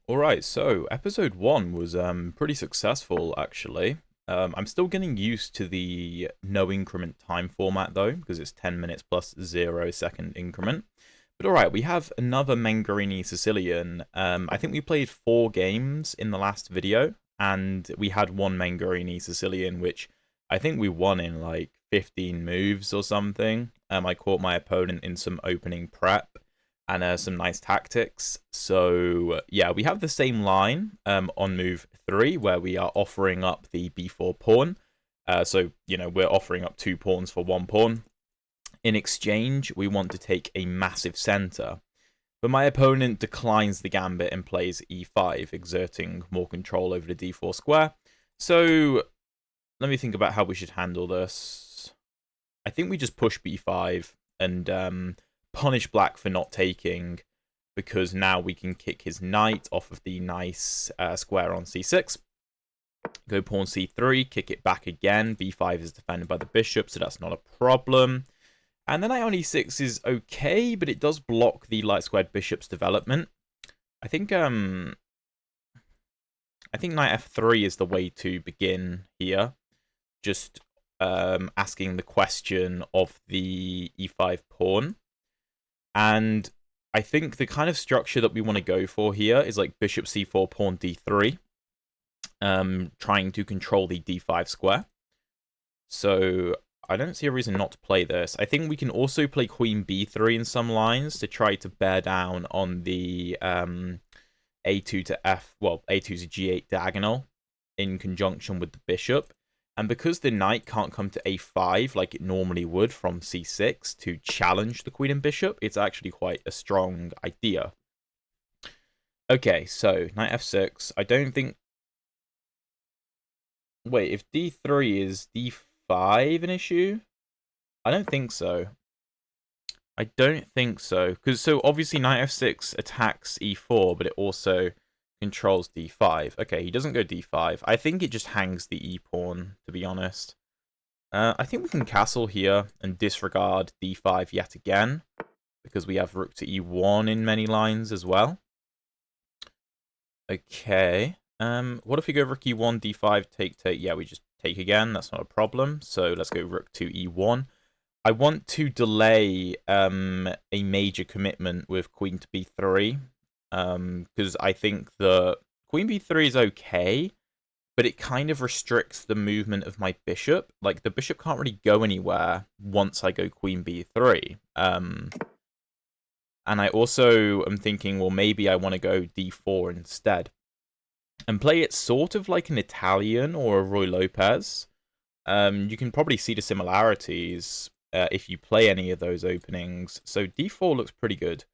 Alright, so episode 1 was pretty successful actually. I'm still getting used to the no increment time format though, because it's 10 minutes plus 0 second increment. But alright, we have another Mengarini Sicilian. I think we played 4 games in the last video, and we had one Mengarini Sicilian, which I think we won in like 15 moves or something. I caught my opponent in some opening prep and some nice tactics. So yeah, we have the same line on move 3 where we are offering up the b4 pawn. So you know, we're offering up 2 pawns for 1 pawn. In exchange, we want to take a massive center. But my opponent declines the gambit and plays e5, exerting more control over the d4 square. So let me think about how we should handle this. I think we just push b5 and punish black for not taking, because now we can kick his knight off of the nice square on c6. Go pawn c3, kick it back again. b5 is defended by the bishop, so that's not a problem. And then knight on e6 is okay, but it does block the light squared bishop's development. I think knight f3 is the way to begin here. Just asking the question of the e5 pawn. And I think the kind of structure that we want to go for here is like bishop c4, pawn d3, trying to control the d5 square. So I don't see a reason not to play this. I think we can also play queen b3 in some lines to try to bear down on the a2 to f, well, a2 to g8 diagonal in conjunction with the bishop. And because the knight can't come to a5 like it normally would from c6 to challenge the queen and bishop, it's actually quite a strong idea. Okay, so knight f6. I don't think... Wait, if d3 is d5 an issue? I don't think so. I don't think so. Because so obviously knight f6 attacks e4, but it also controls d5. Okay, he doesn't go d5. I think it just hangs the e-pawn, to be honest. I think we can castle here and disregard d5 yet again, because we have rook to e1 in many lines as well. Okay. What if we go rook e1, d5, take, take? Yeah, we just take again. That's not a problem. So let's go rook to e1. I want to delay a major commitment with queen to b3. Because I think the queen b3 is okay, but it kind of restricts the movement of my bishop. Like, the bishop can't really go anywhere once I go queen b3. And I also am thinking, well, maybe I want to go d4 instead and play it sort of like an Italian or a Roy Lopez. You can probably see the similarities if you play any of those openings. So d4 looks pretty good.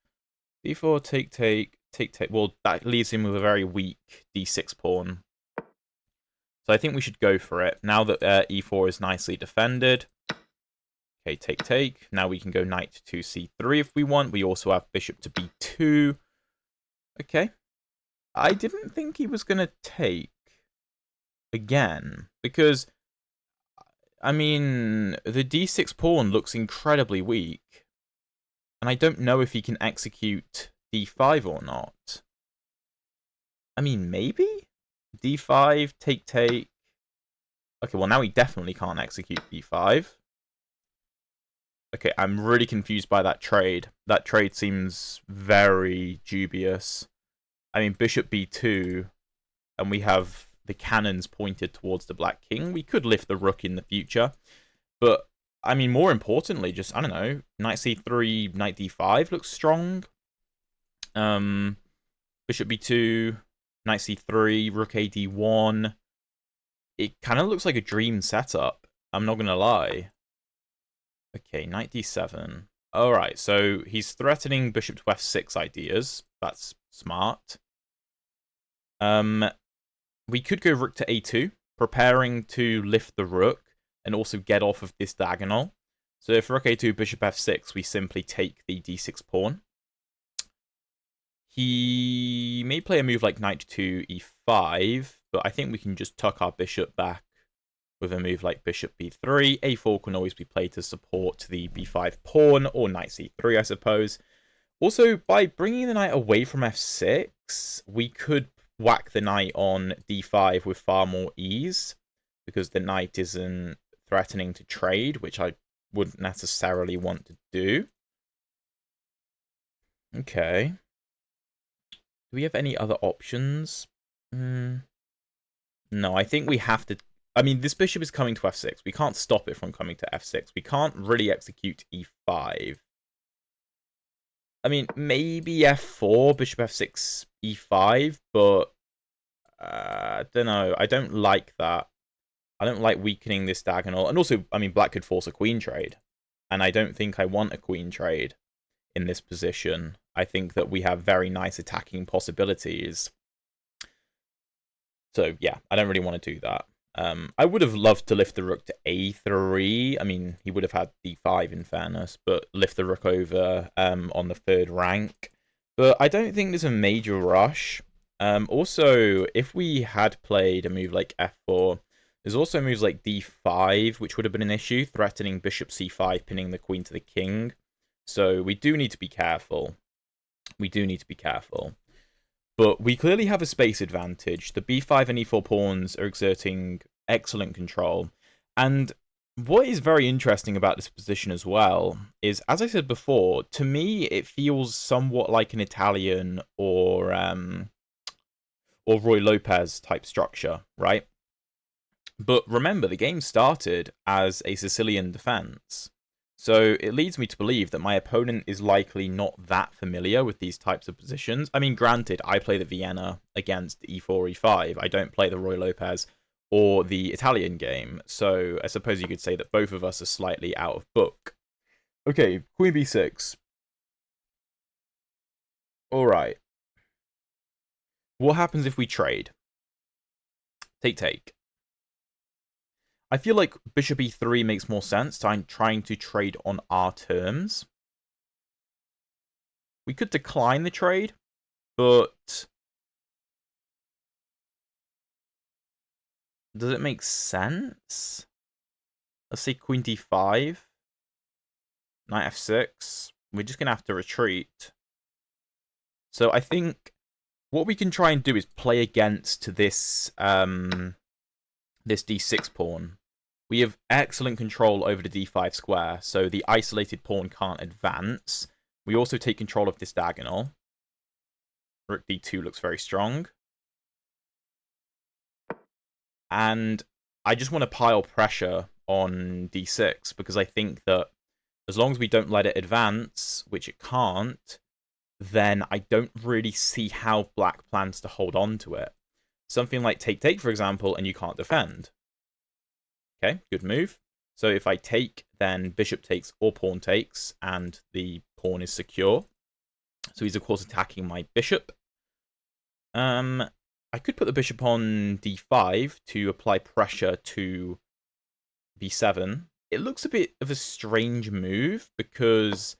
d4, take, take. Take. Well, that leaves him with a very weak d6 pawn. So I think we should go for it. Now that e4 is nicely defended. Okay, take, take. Now we can go knight to c3 if we want. We also have bishop to b2. Okay. I didn't think he was going to take again, because, I mean, the d6 pawn looks incredibly weak. And I don't know if he can execute d5 or not. I mean, maybe? d5, take, take. Okay, well, now he definitely can't execute d5. Okay, I'm really confused by that trade. That trade seems very dubious. I mean, bishop b2, and we have the cannons pointed towards the black king. We could lift the rook in the future, but, I mean, more importantly, just, I don't know, knight c3, knight d5 looks strong. Bishop b2, knight c3, rook a d1. It kind of looks like a dream setup, I'm not going to lie. Okay, knight d7. Alright, so he's threatening bishop to f6 ideas. That's smart. We could go rook to a2, preparing to lift the rook and also get off of this diagonal. So if rook a2, bishop f6, we simply take the d6 pawn. He may play a move like knight to e5, but I think we can just tuck our bishop back with a move like bishop b3. a4 can always be played to support the b5 pawn, or knight c3, I suppose. Also, by bringing the knight away from f6, f6, we could whack the knight on d5 with far more ease, because the knight isn't threatening to trade, which I wouldn't necessarily want to do. Okay. Do we have any other options? No, I think we have to... I mean, this bishop is coming to f6. We can't stop it from coming to f6. We can't really execute e5. I mean, maybe f4, bishop f6, e5, but... I don't know. I don't like that. I don't like weakening this diagonal. And also, I mean, black could force a queen trade. And I don't think I want a queen trade in this position. I think that we have very nice attacking possibilities. So, yeah, I don't really want to do that. I would have loved to lift the rook to a3. I mean, he would have had d5 in fairness, but lift the rook over on the third rank. But I don't think there's a major rush. Also, if we had played a move like f4, there's also moves like d5, which would have been an issue, threatening bishop c5, pinning the queen to the king. So we do need to be careful. We do need to be careful. But we clearly have a space advantage. The b5 and e4 pawns are exerting excellent control. And what is very interesting about this position as well is, as I said before, to me it feels somewhat like an Italian or Roy Lopez type structure, right? But remember, the game started as a Sicilian defense. So it leads me to believe that my opponent is likely not that familiar with these types of positions. I mean, granted, I play the Vienna against e4, e5. I don't play the Roy Lopez or the Italian game. So I suppose you could say that both of us are slightly out of book. Okay, queen b6. All right. What happens if we trade? Take. I feel like bishop e3 makes more sense. I'm trying to trade on our terms. We could decline the trade, but does it make sense? Let's say queen d5, knight f6. We're just going to have to retreat. So I think what we can try and do is play against this this d6 pawn. We have excellent control over the d5 square, so the isolated pawn can't advance. We also take control of this diagonal. Rook d2 looks very strong. And I just want to pile pressure on d6, because I think that as long as we don't let it advance, which it can't, then I don't really see how black plans to hold on to it. Something like take, for example, and you can't defend. Okay, good move. So if I take, then bishop takes or pawn takes, and the pawn is secure. So he's, of course, attacking my bishop. I could put the bishop on d5 to apply pressure to b7. It looks a bit of a strange move, because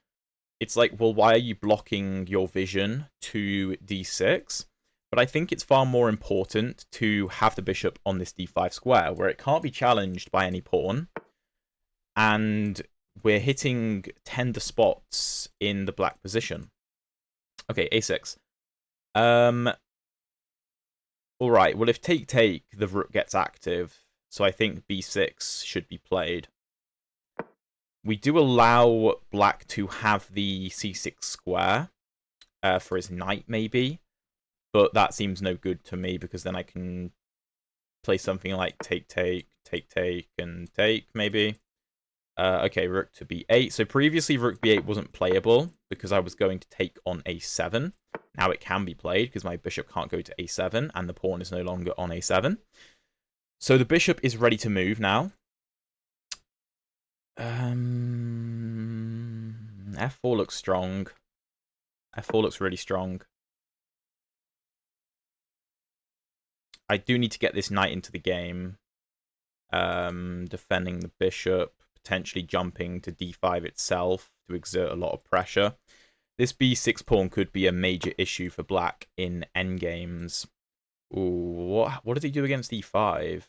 it's like, well, why are you blocking your vision to d6? But I think it's far more important to have the bishop on this d5 square, where it can't be challenged by any pawn. And we're hitting tender spots in the black position. Okay, a6. Alright, well, if take, the rook gets active. So I think b6 should be played. We do allow black to have the c6 square for his knight, maybe. But that seems no good to me, because then I can play something like take, and take, maybe. Okay, rook to b8. So previously, rook b8 wasn't playable, because I was going to take on a7. Now it can be played, because my bishop can't go to a7, and the pawn is no longer on a7. So the bishop is ready to move now. f4 looks strong. f4 looks really strong. I do need to get this knight into the game. Defending the bishop, potentially jumping to d5 itself to exert a lot of pressure. This b6 pawn could be a major issue for black in endgames. Ooh, what does he do against e5?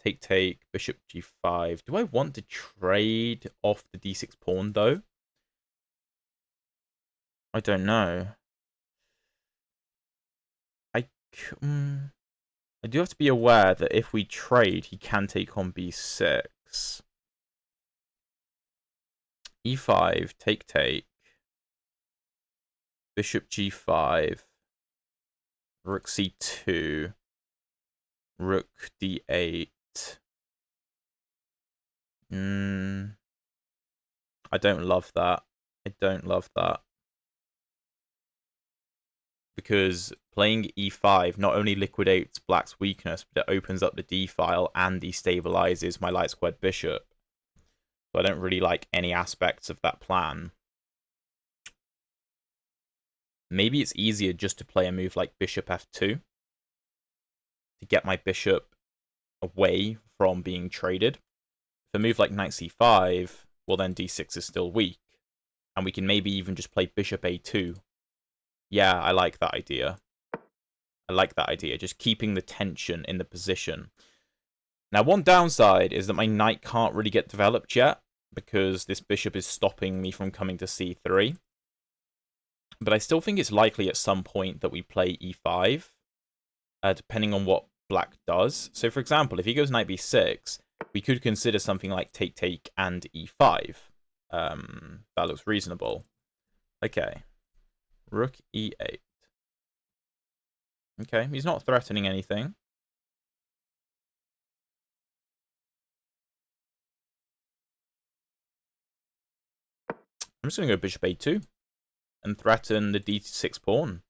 Take, bishop g5. Do I want to trade off the d6 pawn, though? I don't know. I do have to be aware that if we trade, he can take on b6. e5, take. Bishop g5. Rook c2. Rook d8. I don't love that. I don't love that. Because playing e5 not only liquidates black's weakness, but it opens up the d-file and destabilizes my light squared bishop. So I don't really like any aspects of that plan. Maybe it's easier just to play a move like bishop f2 to get my bishop away from being traded. If a move like knight c5, well then d6 is still weak. And we can maybe even just play bishop a2. Yeah, I like that idea. I like that idea, just keeping the tension in the position. Now, one downside is that my knight can't really get developed yet, because this bishop is stopping me from coming to c3. But I still think it's likely at some point that we play e5, depending on what black does. So, for example, if he goes knight b6, we could consider something like take, and e5. That looks reasonable. Okay. Rook e8. Okay, he's not threatening anything. I'm just going to go bishop a2 and threaten the d6 pawn.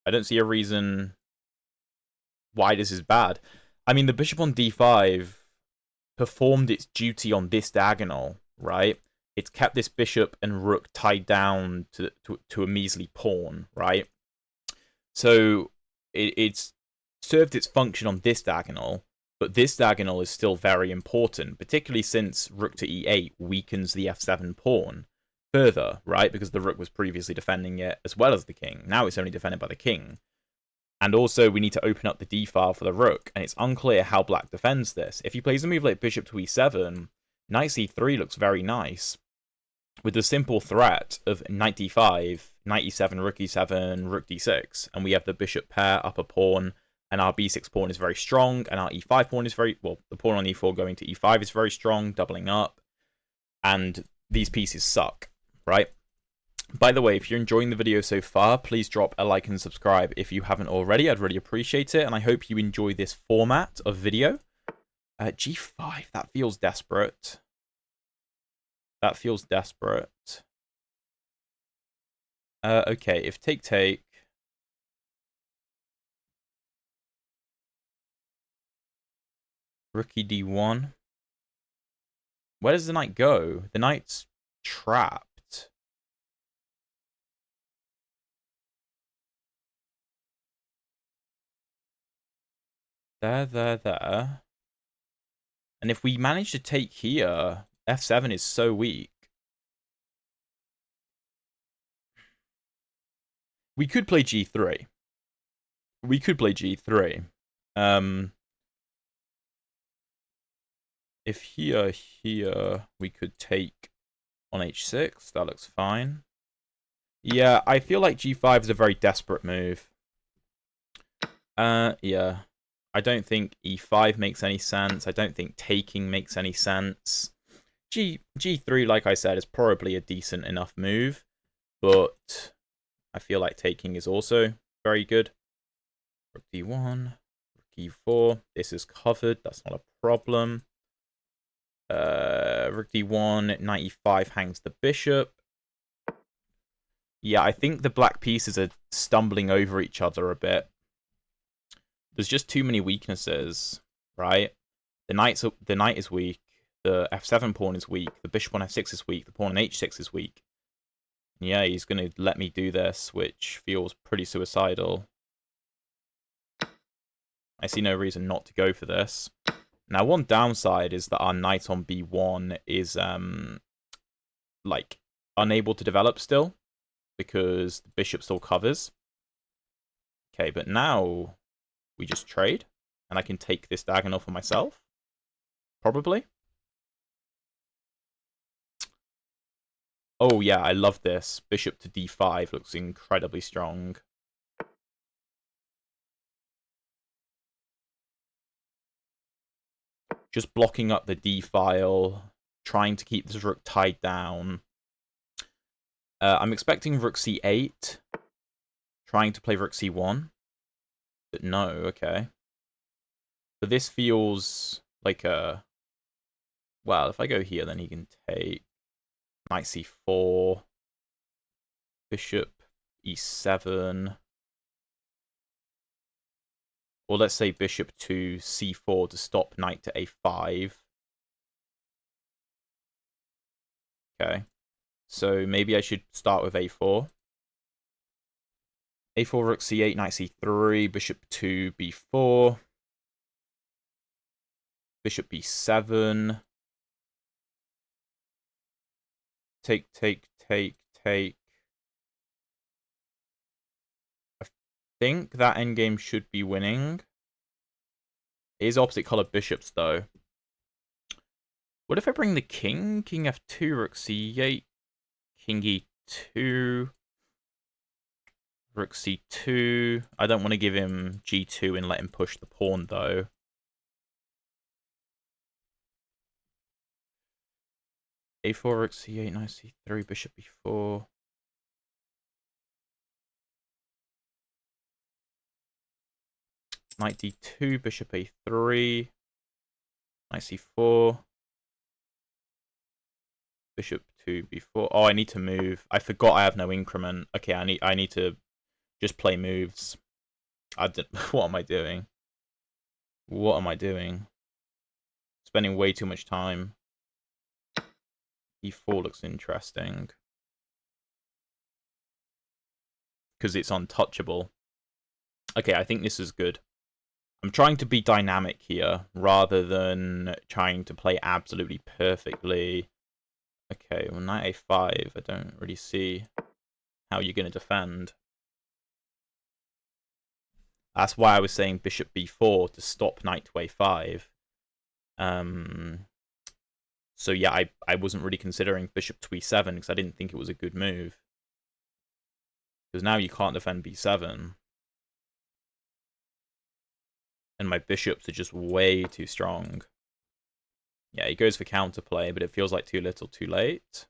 I don't see a reason why this is bad. I mean, the bishop on d5 performed its duty on this diagonal, right? It's kept this bishop and rook tied down to a measly pawn, right? So it's served its function on this diagonal, but this diagonal is still very important, particularly since rook to e8 weakens the f7 pawn further, right? Because the rook was previously defending it as well as the king. Now it's only defended by the king. And also, we need to open up the d-file for the rook, and it's unclear how black defends this. If he plays a move like bishop to e7, knight c3 looks very nice, with the simple threat of knight d5, knight e7, rook e7, rook d6, and we have the bishop pair up a pawn, and our b6 pawn is very strong, and our e5 pawn is very, well, the pawn on e4 going to e5 is very strong, doubling up, and these pieces suck, right? By the way, if you're enjoying the video so far, please drop a like and subscribe if you haven't already. I'd really appreciate it, and I hope you enjoy this format of video. G5, that feels desperate. That feels desperate. Okay, if take. Rookie d1. Where does the knight go? The knight's trapped. There. And if we manage to take here, f7 is so weak. We could play g3. If here, we could take on h6. That looks fine. Yeah, I feel like g5 is a very desperate move. Yeah. I don't think e5 makes any sense. I don't think taking makes any sense. G3, like I said, is probably a decent enough move, but I feel like taking is also very good. Rook d1, rook e4. This is covered. That's not a problem. Rook d1, knight e5 hangs the bishop. Yeah, I think the black pieces are stumbling over each other a bit. There's just too many weaknesses, right? The knight is weak. The f7 pawn is weak. The bishop on f6 is weak. The pawn on h6 is weak. Yeah, he's going to let me do this, which feels pretty suicidal. I see no reason not to go for this. Now, one downside is that our knight on b1 is, like, unable to develop still, because the bishop still covers. Okay, but now we just trade, and I can take this diagonal for myself. Probably. Oh, yeah, I love this. Bishop to d5 looks incredibly strong. just blocking up the d file, trying to keep this rook tied down. I'm expecting rook c8, trying to play rook c1, but no, okay. But this feels like a... Well, if I go here, then he can take knight c4, bishop e7, or let's say bishop to c4 to stop knight to a5. Okay, so maybe I should start with a4. a4, rook c8, knight c3, bishop to b4, bishop b7, take. I think that endgame should be winning. It is opposite color bishops, though. What if I bring the king? King f2, rook c8, king e2, rook c2. I don't want to give him g2 and let him push the pawn, though. a4, rook c8, knight c3, bishop b4. Knight d2, bishop a3, knight c4, bishop to b4. Oh, I need to move. I forgot I have no increment. Okay, I need to just play moves. What am I doing? What am I doing? Spending way too much time. e4 looks interesting. Because it's untouchable. Okay, I think this is good. I'm trying to be dynamic here, rather than trying to play absolutely perfectly. Okay, well, knight a5, I don't really see how you're going to defend. That's why I was saying bishop b4 to stop knight to a5. So yeah, I wasn't really considering bishop to e7 because I didn't think it was a good move. Because now you can't defend b7. And my bishops are just way too strong. Yeah, he goes for counterplay, but it feels like too little too late.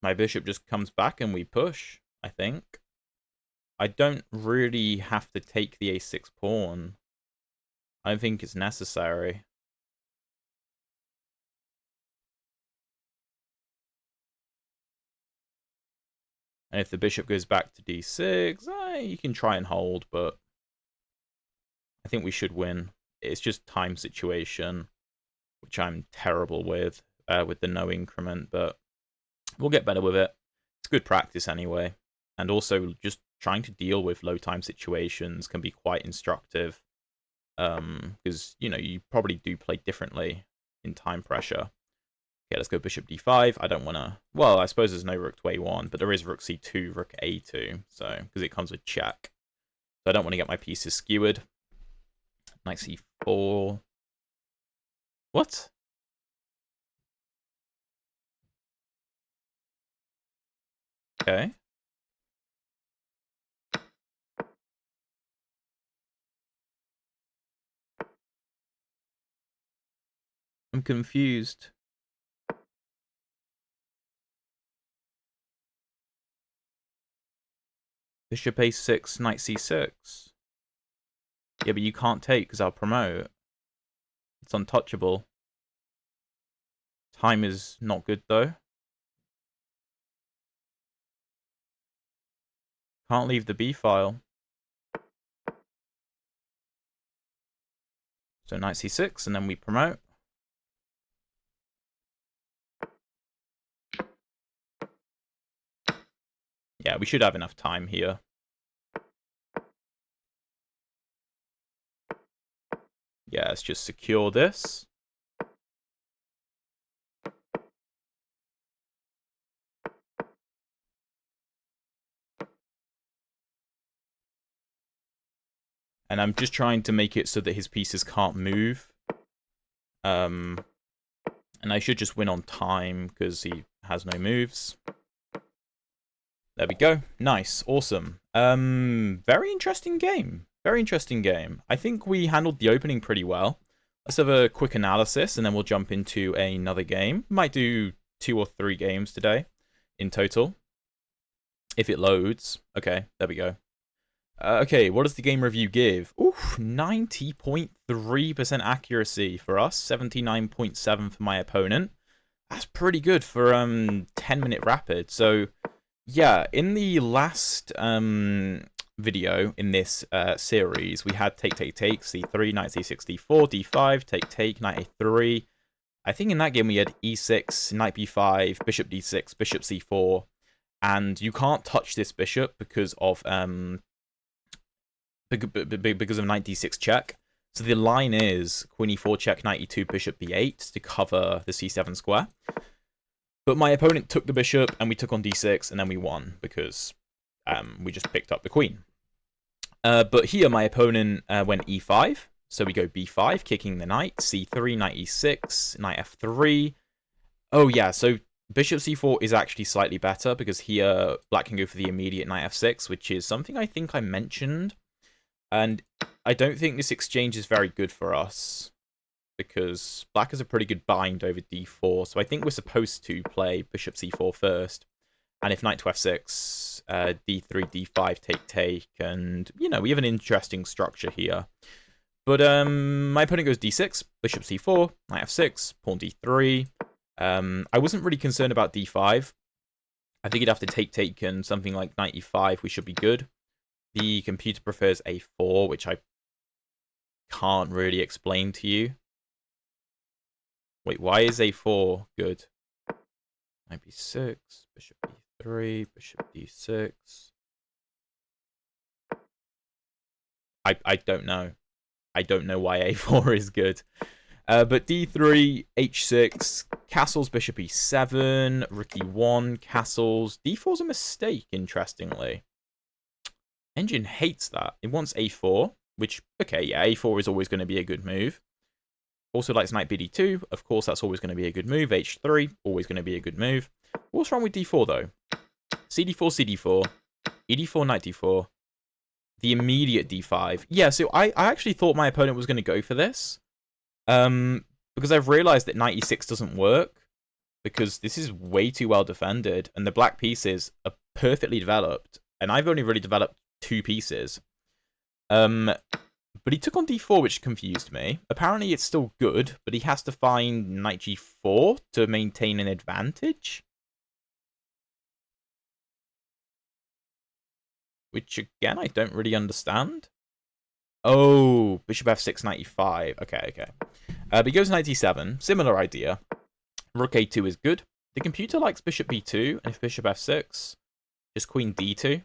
My bishop just comes back and we push, I think. I don't really have to take the a6 pawn. I don't think it's necessary. And if the bishop goes back to d6, you can try and hold, but I think we should win. It's just time situation, which I'm terrible with the no increment, but we'll get better with it. It's good practice anyway. And also, just trying to deal with low time situations can be quite instructive. Because, you know, you probably do play differently in time pressure. Okay, let's go bishop d5. I don't want to... Well, I suppose there's no rook to a1, but there is rook c2, rook a2, so because it comes with check. So I don't want to get my pieces skewered. Knight c4. What? Okay. I'm confused. Bishop a6, knight c6. Yeah, but you can't take because I'll promote. It's untouchable. Time is not good, though. Can't leave the b file. So knight c6, and then we promote. Yeah, we should have enough time here. Yeah, let's just secure this. And I'm just trying to make it so that his pieces can't move. And I should just win on time because he has no moves. There we go. Nice. Awesome. Very interesting game. Very interesting game. I think we handled the opening pretty well. Let's have a quick analysis, and then we'll jump into another game. Might do 2 or 3 games today in total. If it loads. Okay, there we go. Okay, what does the game review give? Oof, 90.3% accuracy for us, 79.7 for my opponent. That's pretty good for 10-minute rapid. So, yeah, in the last video in this series, we had take, c3, knight c6, d4, d5, take, knight a3. I think in that game we had e6, knight b5, bishop d6, bishop c4, and you can't touch this bishop because of knight d6 check. So the line is queen e4 check, knight e2, bishop b8 to cover the c7 square. But my opponent took the bishop, and we took on d6, and then we won because we just picked up the queen. But here my opponent went e5, so we go b5, kicking the knight, c3, knight e6, knight f3. Oh yeah, so bishop c4 is actually slightly better because here black can go for the immediate knight f6, which is something I think I mentioned. And I don't think this exchange is very good for us because black has a pretty good bind over d4. So I think we're supposed to play bishop c4 first. And if knight to f6, d3, d5, take, and, you know, we have an interesting structure here. But my opponent goes d6, bishop c4, knight f6, pawn d3. I wasn't really concerned about d5. I think you'd have to take, and something like knight e5, we should be good. The computer prefers a4, which I can't really explain to you. Wait, why is a4 good? Knight b6, bishop b3, bishop d6. I don't know. I don't know why a4 is good. But d3, h6, castles, bishop e7, rook e1, castles. d4's a mistake, interestingly. Engine hates that. It wants a4, which, okay, yeah, a4 is always going to be a good move. Also likes knight bd2. Of course, that's always going to be a good move. h3, always going to be a good move. What's wrong with d4, though? cd4, cd4, ed4, knight d4, the immediate d5. Yeah, so I actually thought my opponent was going to go for this. Because I've realized that knight e6 doesn't work. Because this is way too well defended. And the black pieces are perfectly developed. And I've only really developed 2 pieces. But he took on d4, which confused me. Apparently it's still good, but he has to find knight g4 to maintain an advantage. Which, again, I don't really understand. Oh, bishop f6, knight e5. Okay. But he goes knight e7. Similar idea. Rook a2 is good. The computer likes bishop b2, and if bishop f6, just queen d2.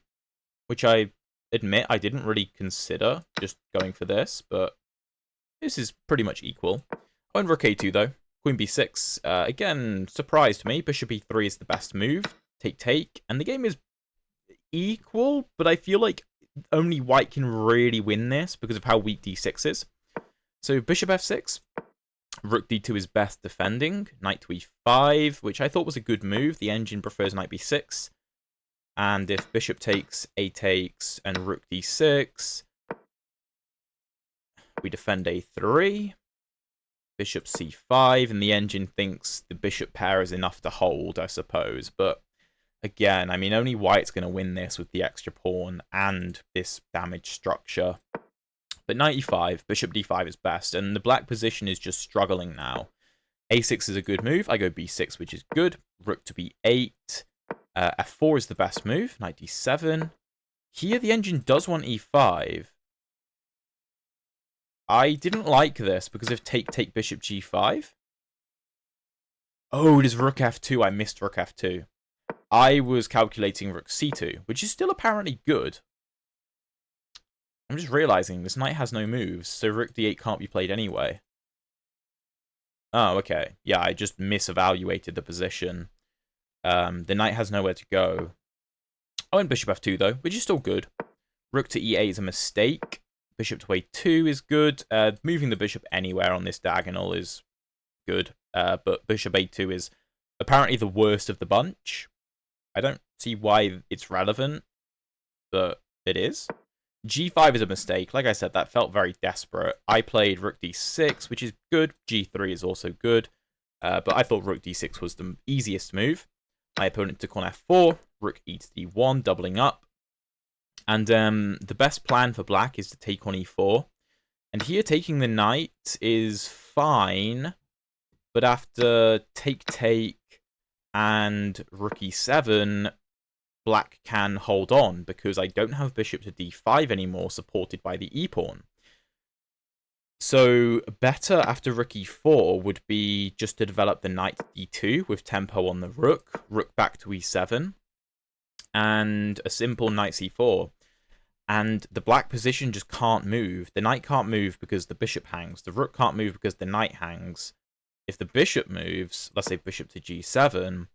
Which I admit I didn't really consider just going for this, but this is pretty much equal. I went rook a2 though. Queen b6, again, surprised me. Bishop e3 is the best move. Take, and the game is equal, but I feel like only white can really win this because of how weak d6 is. So bishop f6, rook d2 is best defending. Knight to e5, which I thought was a good move. The engine prefers knight b6. And if bishop takes, a takes, and rook d6, we defend a3. Bishop c5, and the engine thinks the bishop pair is enough to hold, I suppose. But again, I mean, only white's going to win this with the extra pawn and this damage structure. But knight e5, bishop d5 is best, and the black position is just struggling now. a6 is a good move. I go b6, which is good. Rook to b8. F4 is the best move. Knight d7. Here, the engine does want e5. I didn't like this because of take, bishop g5. Oh, it is rook f2. I missed rook f2. I was calculating rook c2, which is still apparently good. I'm just realizing this knight has no moves, so rook d8 can't be played anyway. Oh, okay. Yeah, I just misevaluated the position. The knight has nowhere to go. I went bishop f2, though, which is still good. Rook to e8 is a mistake. Bishop to a2 is good. Moving the bishop anywhere on this diagonal is good. But bishop a2 is apparently the worst of the bunch. I don't see why it's relevant, but it is. G5 is a mistake. Like I said, that felt very desperate. I played rook d6, which is good. G3 is also good. But I thought rook d6 was the easiest move. My opponent took on f4, rook e to d1, doubling up. And the best plan for black is to take on e4. And here, taking the knight is fine. But after take and rook e7, black can hold on because I don't have bishop to d5 anymore, supported by the e-pawn. So better after rook e4 would be just to develop the knight to d2 with tempo on the rook back to e7, and a simple knight c4. And the black position just can't move. The knight can't move because the bishop hangs. The rook can't move because the knight hangs. If the bishop moves, let's say bishop to g7,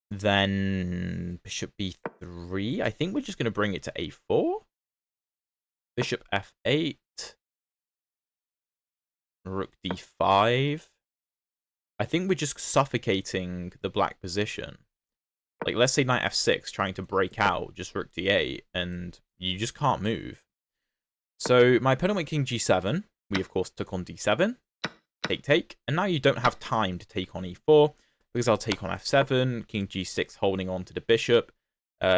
then bishop b3. I think we're just going to bring it to a4. Bishop f8. Rook d5. I think we're just suffocating the black position. Like, let's say knight f6, trying to break out, just rook d8, and you just can't move. So my opponent went king g7. We, of course, took on d7. Take. And now you don't have time to take on e4, because I'll take on f7, king g6 holding on to the bishop.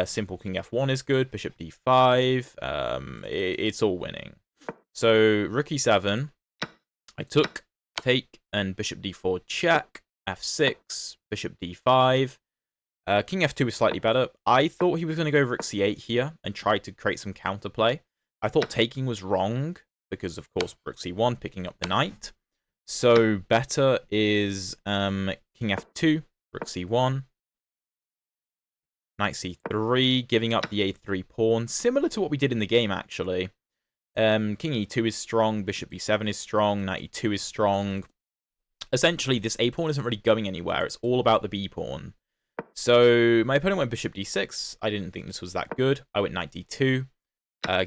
Simple king f1 is good, bishop d5. It's all winning. So rook e7. I took, take, and bishop d4 check. f6, bishop d5. King f2 is slightly better. I thought he was going to go rook c8 here and try to create some counterplay. I thought taking was wrong because, of course, rook c1, picking up the knight. So better is king f2, rook c1, knight c3, giving up the a3 pawn, similar to what we did in the game, actually. King e2 is strong, bishop b7 is strong, knight e2 is strong. Essentially, this a pawn isn't really going anywhere. It's all about the b pawn. So my opponent went bishop d6. I didn't think this was that good. I went knight d2,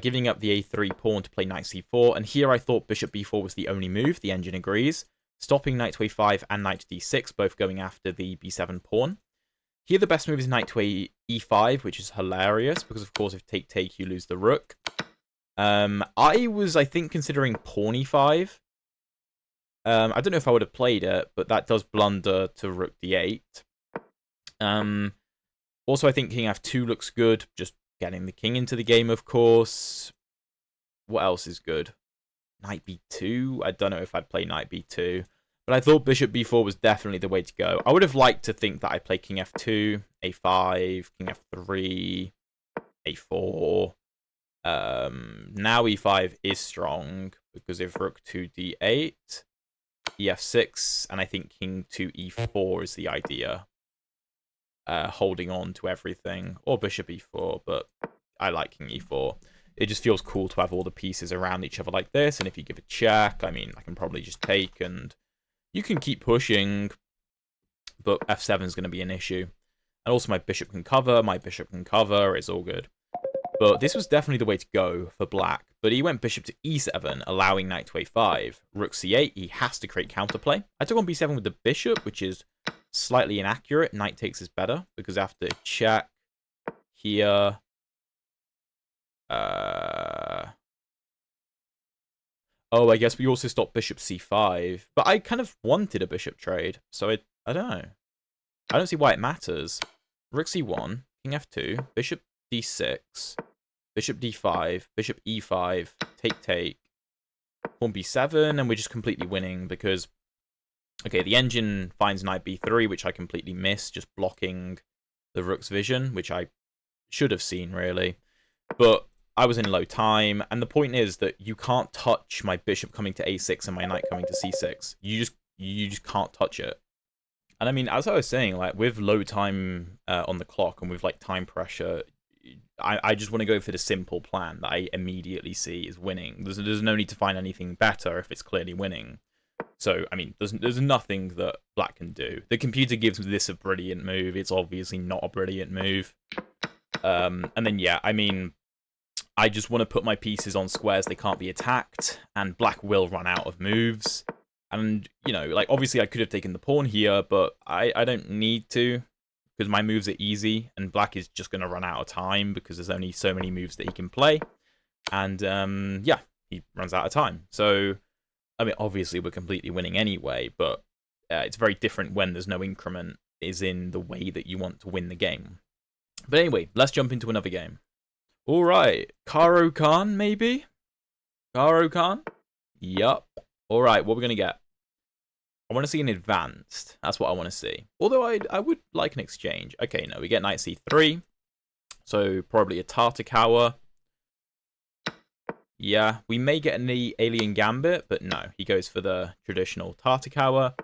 giving up the a3 pawn to play knight c4. And here I thought bishop b4 was the only move. The engine agrees. Stopping knight to a5 and knight to d6, both going after the b7 pawn. Here the best move is knight to e5, which is hilarious because, of course, if take, you lose the rook. I was, I think, considering pawn e5. I don't know if I would have played it, but that does blunder to rook d8. Also, I think king f2 looks good. Just getting the king into the game, of course. What else is good? Knight b2. I don't know if I'd play knight b2. But I thought bishop b4 was definitely the way to go. I would have liked to think that I play king f2, a5, king f3, a4. Now e5 is strong, because if rook to d8, ef6, and I think king to e4 is the idea. Holding on to everything, or bishop e4, but I like king e4. It just feels cool to have all the pieces around each other like this, and if you give a check, I mean, I can probably just take, and you can keep pushing, but f7 is going to be an issue. And also my bishop can cover, it's all good. But this was definitely the way to go for black. But he went bishop to e7, allowing knight to a5. Rook c8, he has to create counterplay. I took on b7 with the bishop, which is slightly inaccurate. Knight takes is better, because after check here... Oh, I guess we also stopped bishop c5. But I kind of wanted a bishop trade, so I don't know. I don't see why it matters. Rook c1, king f2, bishop d6, bishop d5, bishop e5, take, pawn b7, and we're just completely winning because, okay, the engine finds knight b3, which I completely missed, just blocking the rook's vision, which I should have seen, really. But I was in low time, and the point is that you can't touch my bishop coming to a6 and my knight coming to c6. You just can't touch it. And I mean, as I was saying, like, with low time on the clock and with, like, time pressure, I just want to go for the simple plan that I immediately see is winning. There's no need to find anything better if it's clearly winning. So, I mean, there's nothing that black can do. The computer gives this a brilliant move. It's obviously not a brilliant move. And then, yeah, I mean, I just want to put my pieces on squares they can't be attacked, and black will run out of moves. And, you know, like, obviously I could have taken the pawn here, but I don't need to. because my moves are easy, and black is just going to run out of time because there's only so many moves that he can play. And, yeah, he runs out of time. So, I mean, obviously we're completely winning anyway, but it's very different when there's no increment, is in the way that you want to win the game. But anyway, let's jump into another game. All right, Caro Kann, maybe? Caro Kann? Yup. All right, what are we going to get? I want to see an advanced. That's what I want to see. Although I would like an exchange. Okay, no, we get knight c3. So probably a Tartakower. Yeah, we may get an alien gambit, but no, he goes for the traditional Tartakower.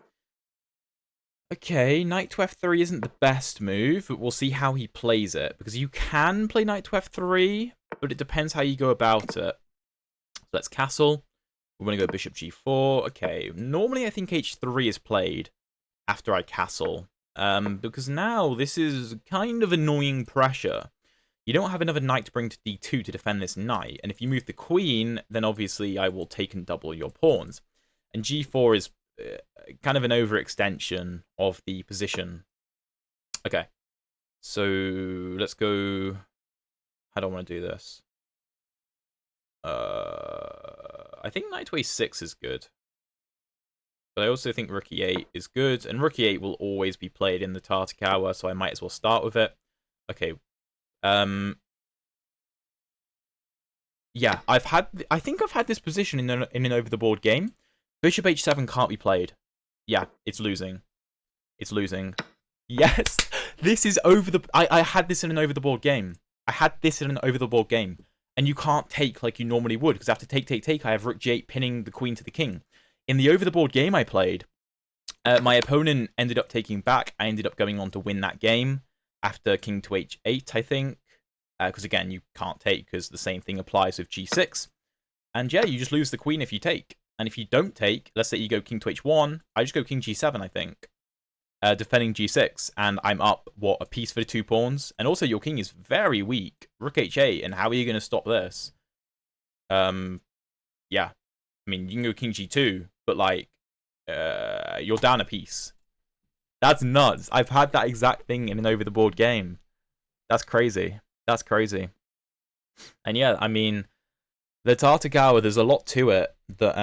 Okay, knight to f3 isn't the best move, but we'll see how he plays it. Because you can play knight to f3, but it depends how you go about it. So let's castle. We're going to go bishop g4. Okay, normally I think h3 is played after I castle. Because now this is kind of annoying pressure. You don't have another knight to bring to d2 to defend this knight. And if you move the queen, then obviously I will take and double your pawns. And g4 is kind of an overextension of the position. Okay, so let's go. How do I want to do this? I think knight to a6 is good, but I also think rook e8 is good, and rook e8 will always be played in the Tartakower, so I might as well start with it. Okay. Yeah, I think I've had this position in an over the board game. Bishop h7 can't be played. Yeah, it's losing. It's losing. Yes, this is over the... I had this in an over the board game. I had this in an over the board game. And you can't take like you normally would, because after take, I have rook g8 pinning the queen to the king. In the over the board game I played, my opponent ended up taking back. I ended up going on to win that game after king to h8, I think. Because again, you can't take, because the same thing applies with g6. And yeah, you just lose the queen if you take. And if you don't take, let's say you go king to h1, I just go king g7, I think. Defending g6, and I'm up, what, a piece for the 2 pawns? And also, your king is very weak. Rook h8, and how are you going to stop this? Yeah. I mean, you can go king g2, but, like, you're down a piece. That's nuts. I've had that exact thing in an over-the-board game. That's crazy. That's crazy. And yeah, I mean, the Tartakower, there's a lot to it that,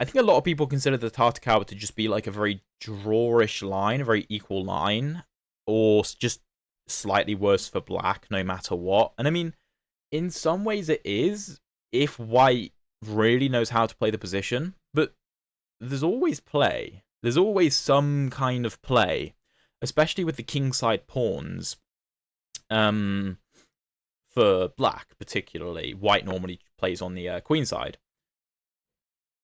I think a lot of people consider the Tartakower to just be like a very drawish line, a very equal line, or just slightly worse for black, no matter what. And I mean, in some ways it is, if white really knows how to play the position, but there's always play. There's always some kind of play, especially with the kingside pawns. For black, particularly. White normally plays on the queen side.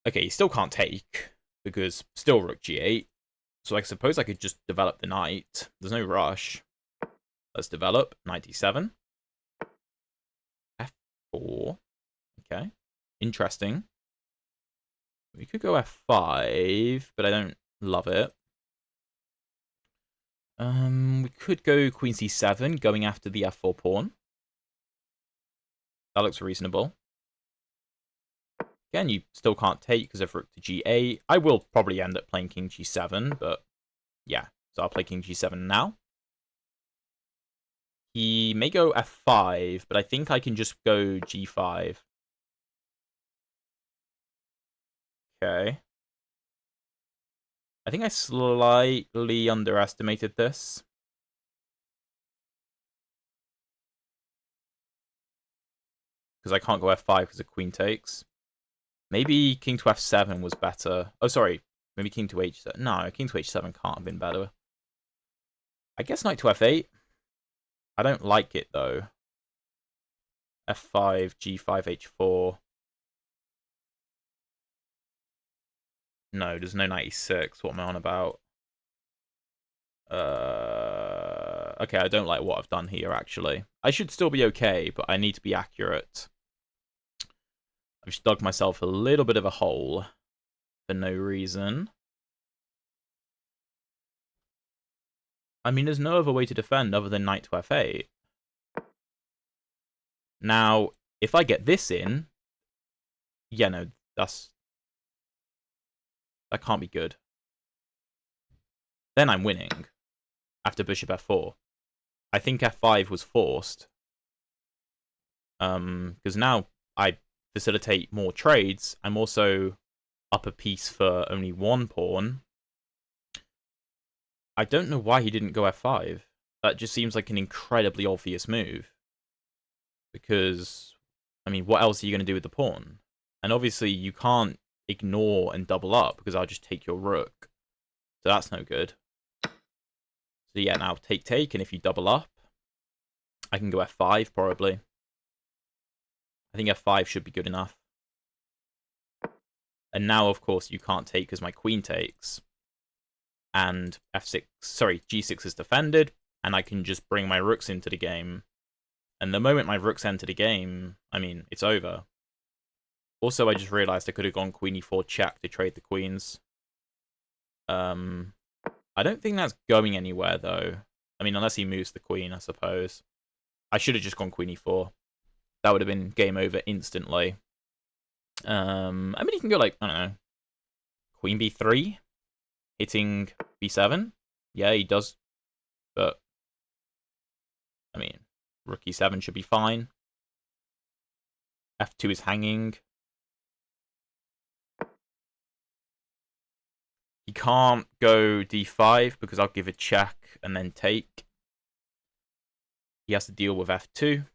Okay, he still can't take, because still rook g8. So I suppose I could just develop the knight. There's no rush. Let's develop. Knight d7. f4. Okay. Interesting. We could go f5, but I don't love it. We could go queen c7, going after the f4 pawn. That looks reasonable. Again, you still can't take because of rook to g8. I will probably end up playing king g7, but yeah. So I'll play king g7 now. He may go f5, but I think I can just go g5. Okay. I think I slightly underestimated this. Because I can't go f5 because the queen takes. Maybe king to f7 was better. Oh, sorry. Maybe king to h7. No, king to h7 can't have been better. I guess knight to f8. I don't like it, though. f5, g5, h4. No, there's no knight e6. What am I on about? Okay, I don't like what I've done here, actually. I should still be okay, but I need to be accurate. I've just dug myself a little bit of a hole for no reason. I mean, there's no other way to defend other than knight to f8. Now, if I get this in... Yeah, no, that can't be good. Then I'm winning. after bishop f4. I think f5 was forced. Because now I facilitate more trades. I'm also up a piece for only one pawn. I don't know why he didn't go f5. That just seems like an incredibly obvious move. Because, I mean, what else are you going to do with the pawn? And obviously you can't ignore and double up because I'll just take your rook. So that's no good. So yeah, now take, and if you double up, I can go f5 probably. I think f5 should be good enough. And now, of course, you can't take because my queen takes. And g6 is defended, and I can just bring my rooks into the game. And the moment my rooks enter the game, I mean, it's over. Also, I just realized I could have gone queen e4 check to trade the queens. I don't think that's going anywhere, though. I mean, unless he moves the queen, I suppose. I should have just gone queen e4. That would have been game over instantly. I mean, he can go like, I don't know, queen b3, hitting b7. Yeah, he does. But, I mean, rook e7 should be fine. f2 is hanging. He can't go d5 because I'll give a check and then take. He has to deal with f2.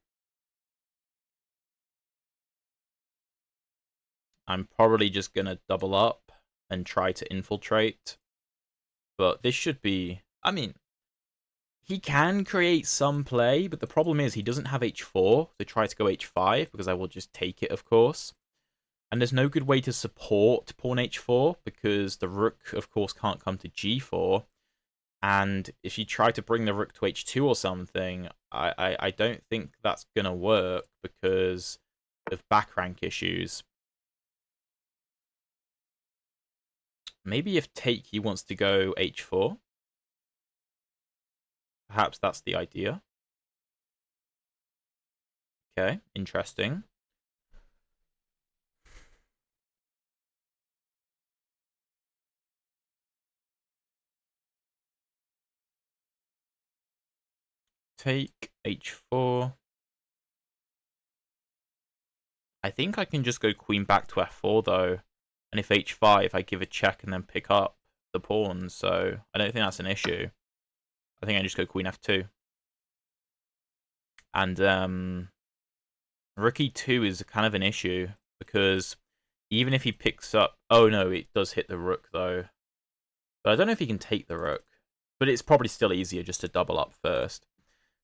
I'm probably just going to double up and try to infiltrate. But this should be... I mean, he can create some play, but the problem is he doesn't have h4 to try to go h5 because I will just take it, of course. And there's no good way to support pawn h4 because the rook, of course, can't come to g4. And if you try to bring the rook to h2 or something, I don't think that's going to work because of back rank issues. Maybe if take, he wants to go h4. Perhaps that's the idea. Okay, interesting. Take h4. I think I can just go queen back to f4 though. And if h5, I give a check and then pick up the pawns. So I don't think that's an issue. I think I just go queen f2. And rook e2 is kind of an issue because even if he picks up... Oh no, it does hit the rook though. But I don't know if he can take the rook. But it's probably still easier just to double up first.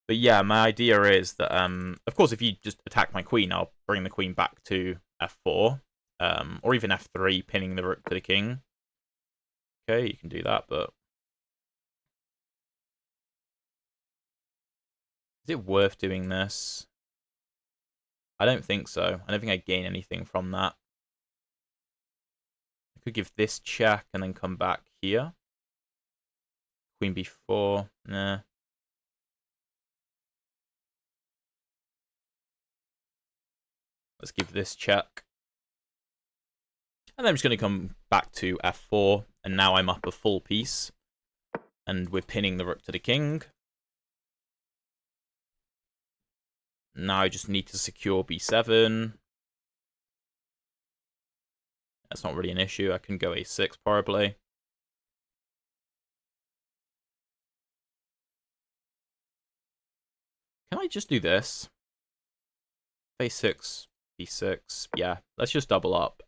But yeah, my idea is that, of course, if you just attack my queen, I'll bring the queen back to f4. Or even f3, pinning the rook to the king. Okay, you can do that, but... Is it worth doing this? I don't think so. I don't think I gain anything from that. I could give this check and then come back here. Queen b4. Nah. Let's give this check. And then I'm just going to come back to f4. And now I'm up a full piece. And we're pinning the rook to the king. Now I just need to secure b7. That's not really an issue. I can go a6 probably. Can I just do this? a6, b6. Yeah, let's just double up.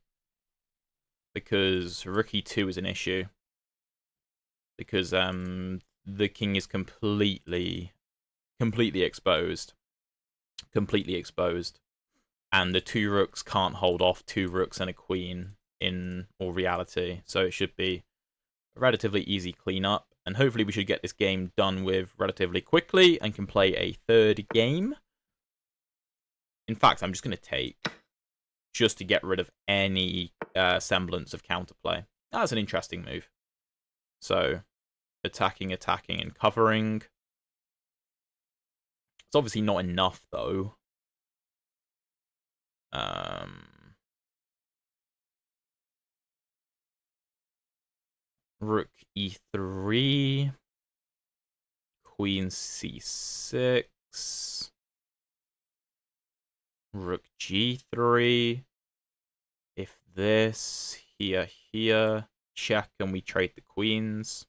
Because rook e2 is an issue. Because the king is completely exposed. Completely exposed. And the two rooks can't hold off two rooks and a queen in all reality. So it should be a relatively easy cleanup. And hopefully we should get this game done with relatively quickly and can play a third game. In fact, I'm just going to take just to get rid of any semblance of counterplay. That's an interesting move. So attacking, and covering. It's obviously not enough, though. Rook e3. queen c6. Rook g3. If this, here, check, and we trade the queens.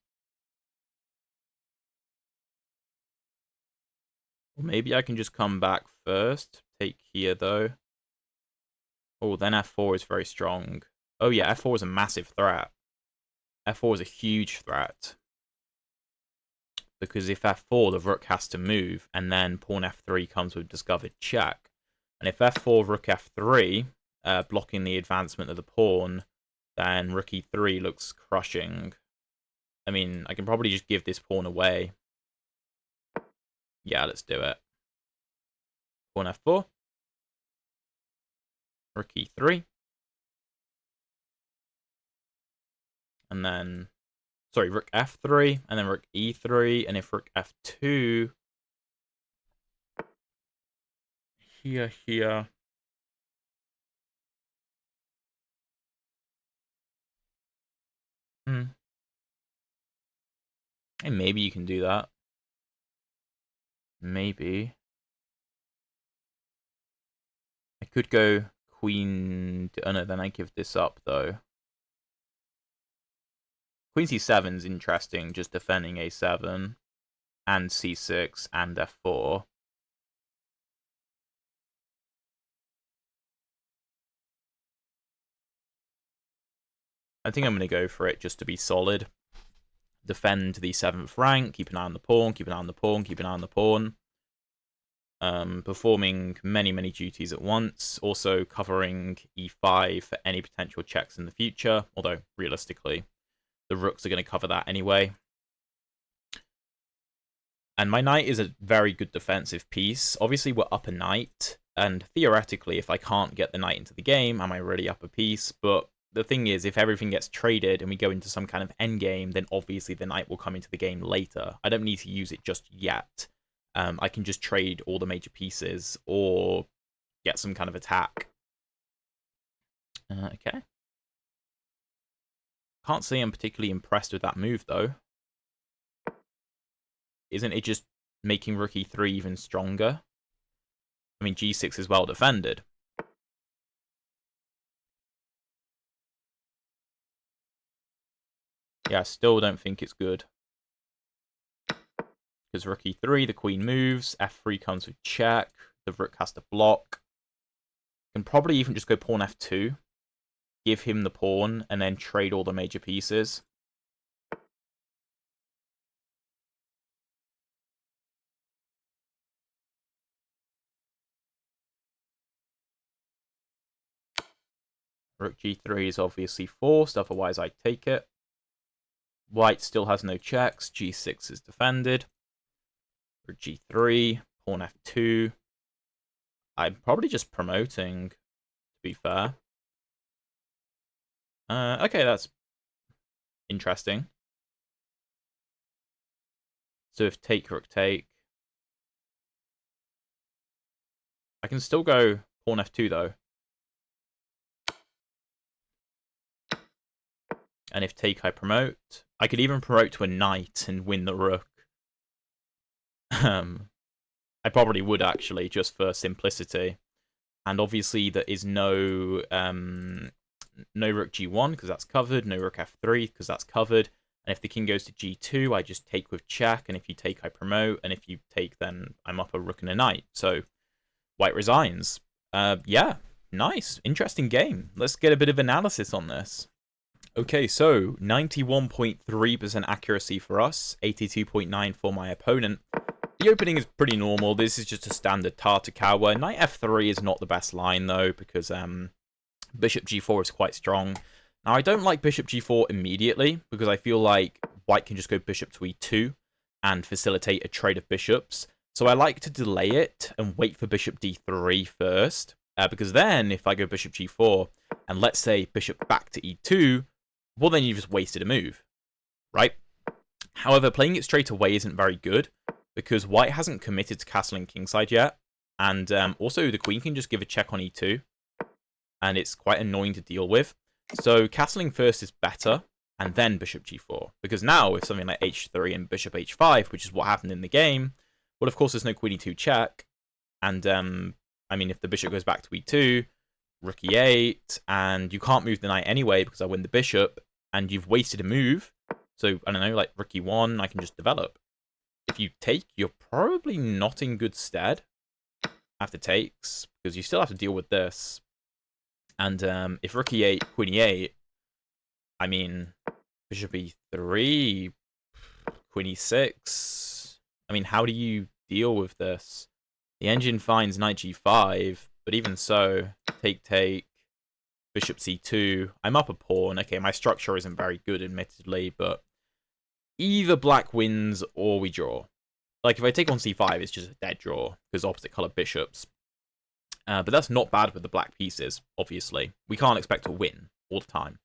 Or maybe I can just come back first. Take here, though. Oh, then f4 is very strong. Oh, yeah, f4 is a massive threat. f4 is a huge threat. Because if f4, the rook has to move, and then pawn f3 comes with discovered check. And if f4, rook f3, blocking the advancement of the pawn, then rook e3 looks crushing. I mean, I can probably just give this pawn away. Yeah, let's do it. Pawn f4. Rook e3. And then, sorry, rook f3, and then rook e3, and if rook f2, here. And maybe you can do that. Maybe. I could go queen... Oh no, then I give this up, though. Queen c7 is interesting, just defending a7, and c6, and f4. I think I'm going to go for it just to be solid. Defend the 7th rank, keep an eye on the pawn, keep an eye on the pawn, keep an eye on the pawn. Performing many duties at once. Also covering e5 for any potential checks in the future. Although, realistically, the rooks are going to cover that anyway. And my knight is a very good defensive piece. Obviously, we're up a knight. And theoretically, if I can't get the knight into the game, am I really up a piece? But the thing is, if everything gets traded and we go into some kind of endgame, then obviously the knight will come into the game later. I don't need to use it just yet. I can just trade all the major pieces or get some kind of attack. Okay. Can't say I'm particularly impressed with that move, though. Isn't it just making rook e3 even stronger? I mean, g6 is well defended. Yeah, I still don't think it's good. Because rook e3, the queen moves, f3 comes with check, the rook has to block. Can probably even just go pawn f2, give him the pawn, and then trade all the major pieces. Rook g3 is obviously forced, otherwise I take it. White still has no checks, g6 is defended. Rook g3, pawn f2. I'm probably just promoting, to be fair. Okay, that's interesting. So if take, rook take. I can still go pawn f2, though. And if take, I promote. I could even promote to a knight and win the rook. I probably would, actually, just for simplicity. And obviously there is no rook g1, because that's covered. No rook f3, because that's covered. And if the king goes to g2, I just take with check. And if you take, I promote. And if you take, then I'm up a rook and a knight. So white resigns. Yeah, nice. Interesting game. Let's get a bit of analysis on this. Okay, so 91.3% accuracy for us, 82.9% for my opponent. The opening is pretty normal. This is just a standard Tartakower. Knight f3 is not the best line, though, because bishop g4 is quite strong. Now, I don't like bishop g4 immediately, because I feel like white can just go bishop to e2 and facilitate a trade of bishops. So I like to delay it and wait for bishop d3 first, because then if I go bishop g4 and let's say bishop back to e2, well, then you've just wasted a move, right? However, playing it straight away isn't very good, because white hasn't committed to castling kingside yet, and also the queen can just give a check on e2, and it's quite annoying to deal with. So castling first is better, and then bishop g4. Because now, if something like h3 and bishop h5, which is what happened in the game, well, of course, there's no queen e2 check. And, I mean, if the bishop goes back to e2, rook e8, and you can't move the knight anyway because I win the bishop, and you've wasted a move. So, I don't know, like rook e1, I can just develop. If you take, you're probably not in good stead after takes, because you still have to deal with this. And if rook e8, queen e8, I mean, bishop e3, queen e6. I mean, how do you deal with this? The engine finds knight g5, but even so, take, bishop c2. I'm up a pawn. Okay, my structure isn't very good, admittedly, but either black wins or we draw. Like, if I take on c5, it's just a dead draw, because opposite color bishops. But that's not bad with the black pieces, obviously. We can't expect to win all the time.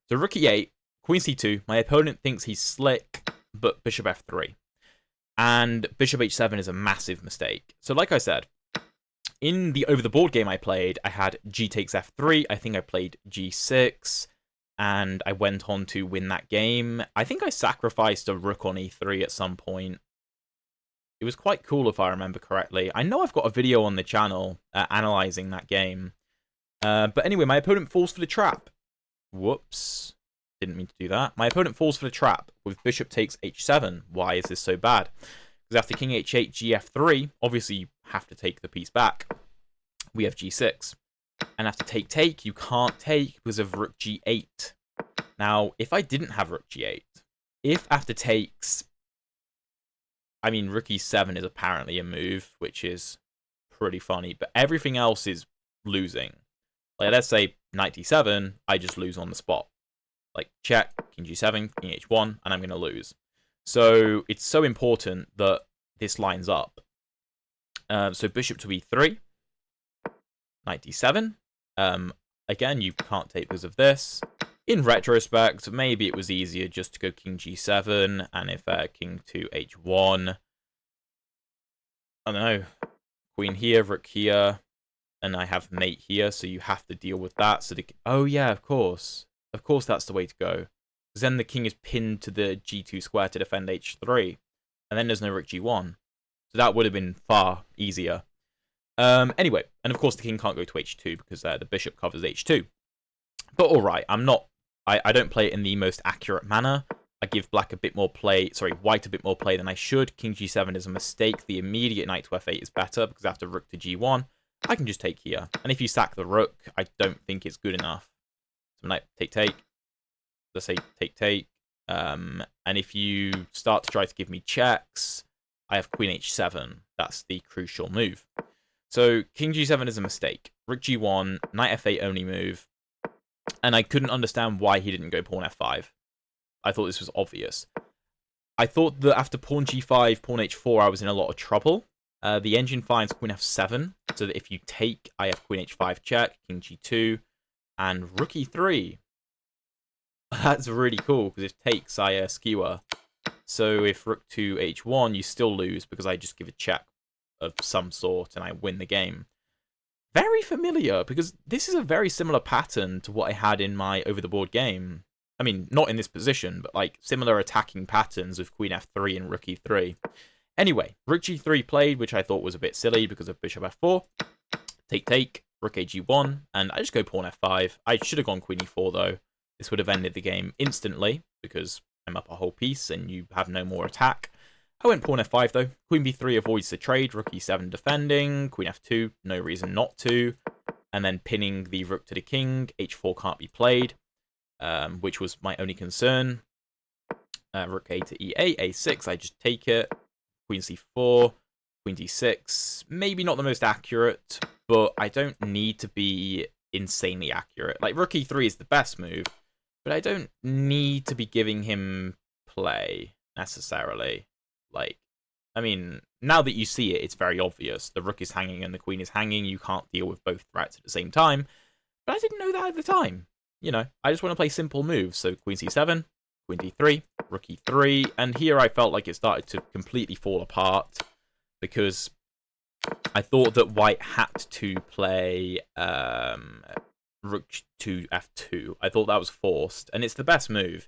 So rook e8, queen c2. My opponent thinks he's slick, but bishop f3. And bishop h7 is a massive mistake. So like I said, in the over-the-board game I played, I had g takes f3. I think I played g6, and I went on to win that game. I think I sacrificed a rook on e3 at some point. It was quite cool if I remember correctly. I know I've got a video on the channel analyzing that game. But anyway, my opponent falls for the trap. Whoops. Didn't mean to do that. My opponent falls for the trap with bishop takes h7. Why is this so bad? Because after king h8, gf3, obviously you have to take the piece back. We have g6. And after take, you can't take because of rook g8. Now, if I didn't have rook g8, if after takes, I mean, rook e7 is apparently a move, which is pretty funny, but everything else is losing. Like, let's say knight d7, I just lose on the spot. Like, check, king g7, king h1, and I'm going to lose. So it's so important that this lines up. So bishop to e3, knight d7. Again, you can't take because of this. In retrospect, maybe it was easier just to go king g7, and if king to h1, I don't know, queen here, rook here, and I have mate here, so you have to deal with that. So oh yeah, of course that's the way to go. Because then the king is pinned to the g2 square to defend h3, and then there's no rook g1. So that would have been far easier. Anyway, and of course the king can't go to h2 because the bishop covers h2. But alright, I don't play it in the most accurate manner. I give black a bit more play, white a bit more play than I should. King g7 is a mistake. The immediate knight to f8 is better because after rook to g1, I can just take here. And if you sack the rook, I don't think it's good enough. So knight take. Let's say take. And if you start to try to give me checks, I have queen h7. That's the crucial move. So king g7 is a mistake. Rook g1, knight f8 only move. And I couldn't understand why he didn't go pawn f5. I thought this was obvious. I thought that after pawn g5, pawn h4, I was in a lot of trouble. The engine finds queen f7, so that if you take, I have queen h5 check, king g2, and rook e3. That's really cool, because if takes, I skewer. So if rook to h1, you still lose, because I just give a check of some sort, and I win the game. Very familiar, because this is a very similar pattern to what I had in my over-the-board game. I mean, not in this position, but like similar attacking patterns with queen f3 and rook e3. Anyway, rook g3 played, which I thought was a bit silly because of bishop f4. Take, rook ag1, and I just go pawn f5. I should have gone queen e4, though. This would have ended the game instantly, because I'm up a whole piece and you have no more attack. I went pawn f5, though. Queen b3 avoids the trade. Rook e7 defending. Queen f2, no reason not to. And then pinning the rook to the king. h4 can't be played, which was my only concern. Rook a to e8, a6, I just take it. Queen c4, queen d6. Maybe not the most accurate, but I don't need to be insanely accurate. Like, rook e3 is the best move, but I don't need to be giving him play, necessarily. Like, I mean, now that you see it, it's very obvious. The rook is hanging and the queen is hanging. You can't deal with both threats at the same time. But I didn't know that at the time. You know, I just want to play simple moves. So queen c7, queen d3, rook e3. And here I felt like it started to completely fall apart because I thought that white had to play rook to f2. I thought that was forced. And it's the best move.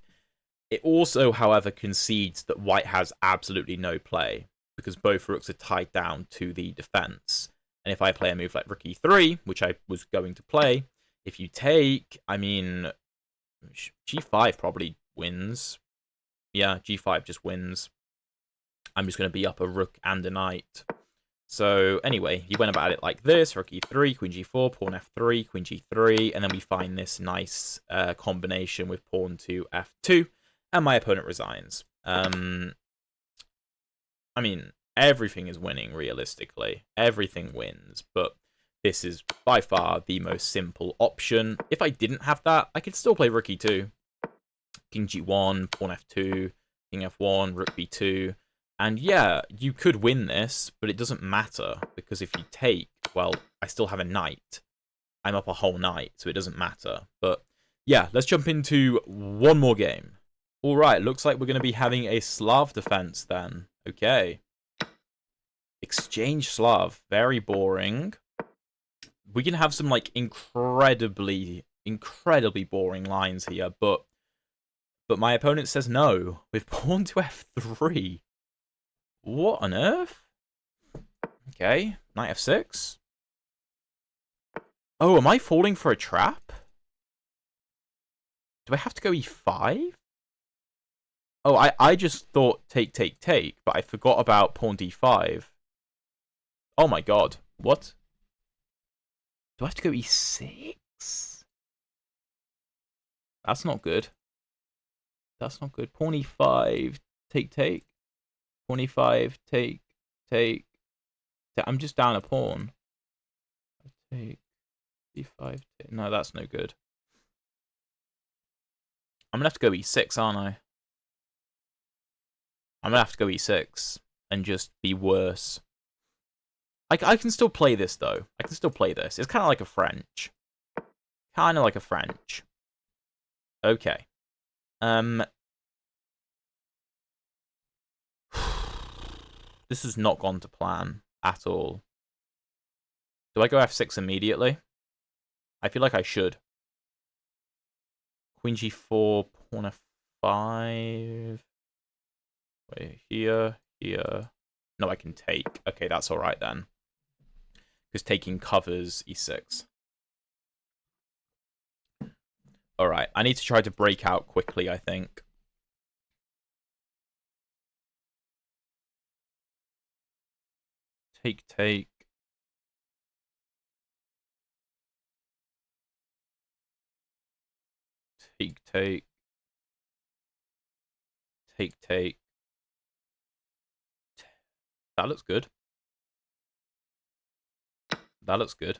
It also, however, concedes that white has absolutely no play, because both rooks are tied down to the defense. And if I play a move like rook e3, which I was going to play, if you take, I mean, g5 probably wins. Yeah, g5 just wins. I'm just going to be up a rook and a knight. So anyway, he went about it like this: rook e3, queen g4, pawn f3, queen g3, and then we find this nice combination with pawn to f2, and my opponent resigns. I mean, everything is winning, realistically. Everything wins, but this is by far the most simple option. If I didn't have that, I could still play rook e2, king g1, pawn f2, king f1, rook b2. And yeah, you could win this, but it doesn't matter, because if you take, well, I still have a knight. I'm up a whole knight, so it doesn't matter. But yeah, let's jump into one more game. All right, looks like we're going to be having a Slav defense then. Okay. Exchange Slav, very boring. We can have some like incredibly boring lines here, but my opponent says no with pawn to f3. What on earth? Okay, knight f6. Oh, am I falling for a trap? Do I have to go e5? Oh, I just thought take, but I forgot about pawn d5. Oh my god, what? Do I have to go e6? That's not good. That's not good. Pawn e5, take. Pawn e5, take. I'm just down a pawn. Take, e5, take. No, that's no good. I'm going to have to go e6, aren't I? I'm going to have to go e6 and just be worse. I can still play this, though. I can still play this. It's kind of like a French. Kind of like a French. Okay. This has not gone to plan at all. Do I go f6 immediately? I feel like I should. Queen g4, pawn f5. Wait, here. No, I can take. Okay, that's all right then. Because taking covers e6. All right, I need to try to break out quickly, I think. Take. Take. That looks good. That looks good.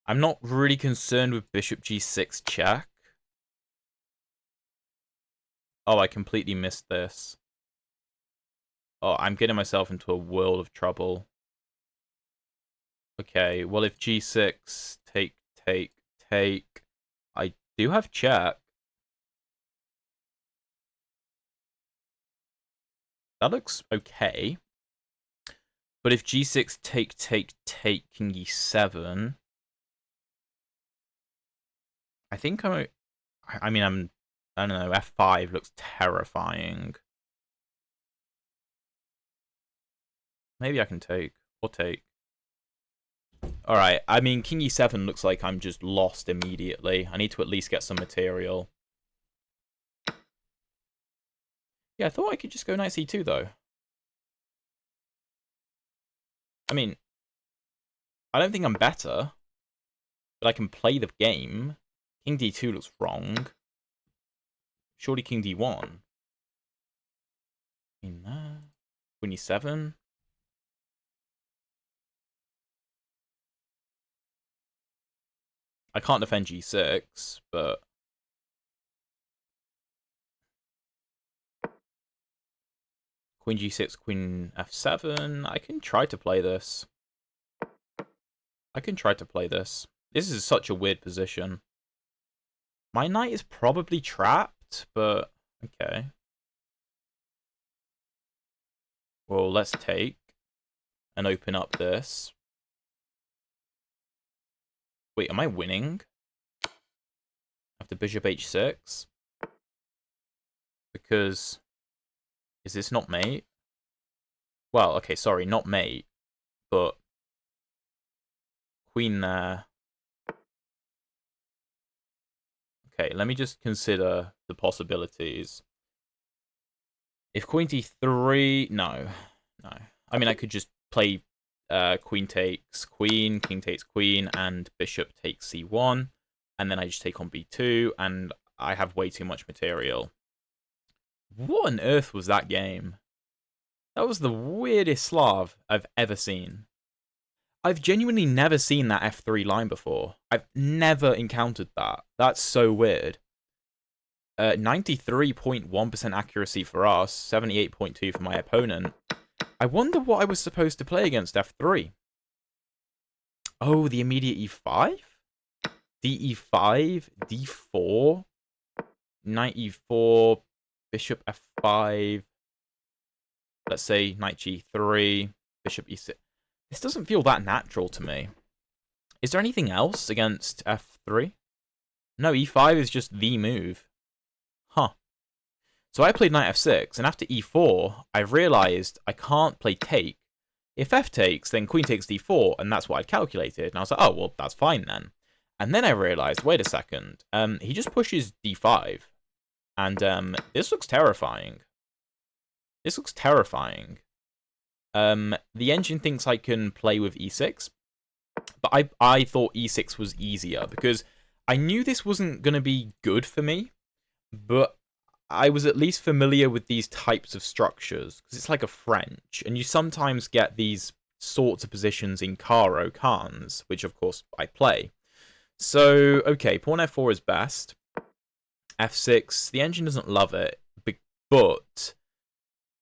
I'm not really concerned with bishop g6 check. Oh, I completely missed this. Oh, I'm getting myself into a world of trouble. Okay, well, if g6, take, I do have check. That looks okay. But if g6, take, king e7, I think I don't know, f5 looks terrifying. Maybe I can take, or take. Alright, I mean, king e7 looks like I'm just lost immediately. I need to at least get some material. Yeah, I thought I could just go knight c2, though. I mean, I don't think I'm better, but I can play the game. King d2 looks wrong. Surely king d1. I mean, queen e7. I can't defend g6, but queen g6, queen f7. I can try to play this. This is such a weird position. My knight is probably trapped, but okay. Well, let's take and open up this. Wait, am I winning? after bishop h6. Because... Is this not mate? Well, okay, sorry, not mate. But... Queen there. Okay, let me just consider the possibilities. If queen d3... No. No. I mean, I could just play queen takes queen, king takes queen, and bishop takes c1. And then I just take on b2, and I have way too much material. What on earth was that game? That was the weirdest Slav I've ever seen. I've genuinely never seen that f3 line before. I've never encountered that. That's so weird. 93.1% accuracy for us, 78.2 for my opponent. I wonder what I was supposed to play against f3. Oh, the immediate e5? de5, d4, knight e4, bishop f5, let's say knight g3, bishop e6. This doesn't feel that natural to me. Is there anything else against f3? No, e5 is just the move. Huh. So I played knight f6, and after e4, I realized I can't play take. If f takes, then queen takes d4, and that's what I calculated. And I was like, oh, well, that's fine then. And then I realized, wait a second, he just pushes d5. And this looks terrifying. This looks terrifying. The engine thinks I can play with e6, but I thought e6 was easier because I knew this wasn't going to be good for me, but I was at least familiar with these types of structures because it's like a French, and you sometimes get these sorts of positions in Caro Kanns, which of course I play. So, okay, pawn f4 is best. f6, the engine doesn't love it, but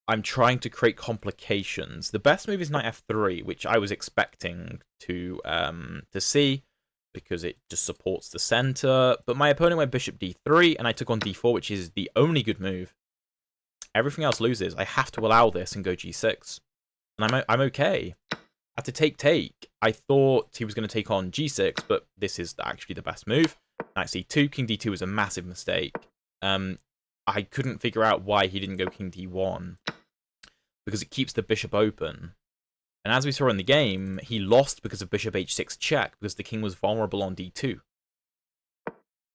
I'm trying to create complications. The best move is knight f3, which I was expecting to see because it just supports the center. But my opponent went bishop d3, and I took on d4, which is the only good move. Everything else loses. I have to allow this and go g6, and I'm okay. After take, I thought he was going to take on g6, but this is actually the best move. Knight c2, king d2 was a massive mistake. I couldn't figure out why he didn't go king d1, because it keeps the bishop open. And as we saw in the game, he lost because of bishop h6 check, because the king was vulnerable on d2.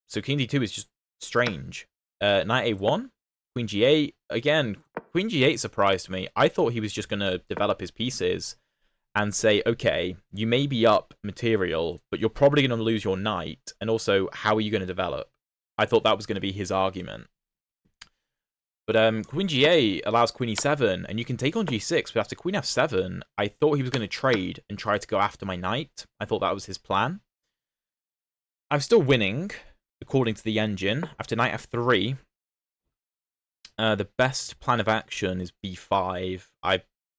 So king d2 is just strange. Knight a1, queen g8. Again, queen g8 surprised me. I thought he was just going to develop his pieces and say, okay, you may be up material, but you're probably going to lose your knight. And also, how are you going to develop? I thought that was going to be his argument. But queen g8 allows queen e7, and you can take on g6, but after queen f7, I thought he was going to trade and try to go after my knight. I thought that was his plan. I'm still winning, according to the engine. After knight f3, the best plan of action is b5.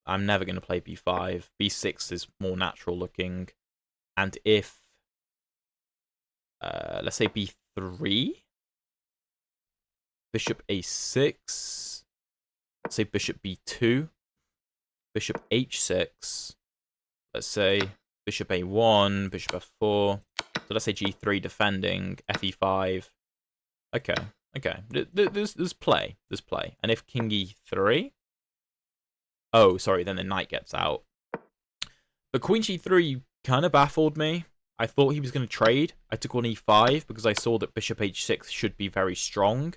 I'm never going to play b5. b6 is more natural looking. And if, let's say b3, bishop a6, let's say bishop b2, bishop h6, let's say bishop a1, bishop f4, so let's say g3 defending, fe5, okay, there's play, and if king e3, oh, sorry, then the knight gets out. But queen g3 kind of baffled me. I thought he was going to trade. I took on e5 because I saw that bishop h6 should be very strong.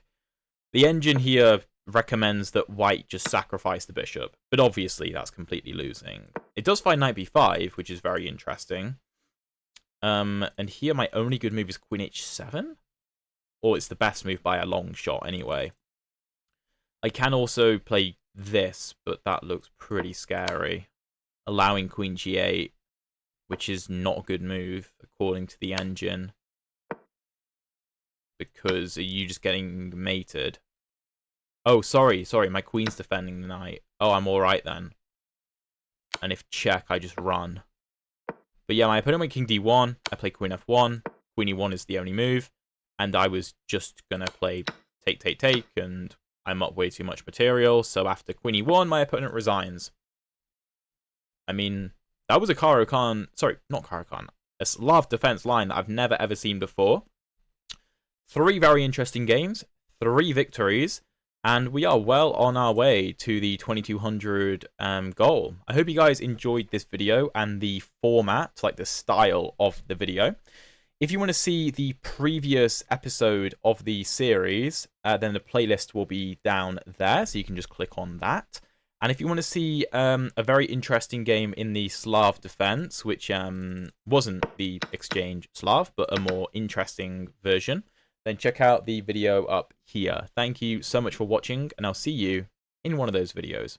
The engine here recommends that white just sacrifice the bishop, but obviously that's completely losing. It does find knight b5, which is very interesting. And here my only good move is queen h7? Or it's the best move by a long shot anyway. I can also play this, but that looks pretty scary. Allowing queen g8, which is not a good move, according to the engine. Because are you just getting mated? Oh, sorry, my queen's defending the knight. Oh, I'm alright then. And if check, I just run. But yeah, my opponent went king d1, I play queen f1, queen e1 is the only move, and I was just gonna play take, and I'm up way too much material, so after queen e1, my opponent resigns. I mean, that was a Caro Kann, sorry, not Caro Kann, a Slav defense line that I've never ever seen before. 3 very interesting games, 3 victories, and we are well on our way to the 2200 goal. I hope you guys enjoyed this video and the format, like the style of the video. If you want to see the previous episode of the series, then the playlist will be down there, so you can just click on that. And if you want to see a very interesting game in the Slav defense, which wasn't the exchange Slav, but a more interesting version, then check out the video up here. Thank you so much for watching, and I'll see you in one of those videos.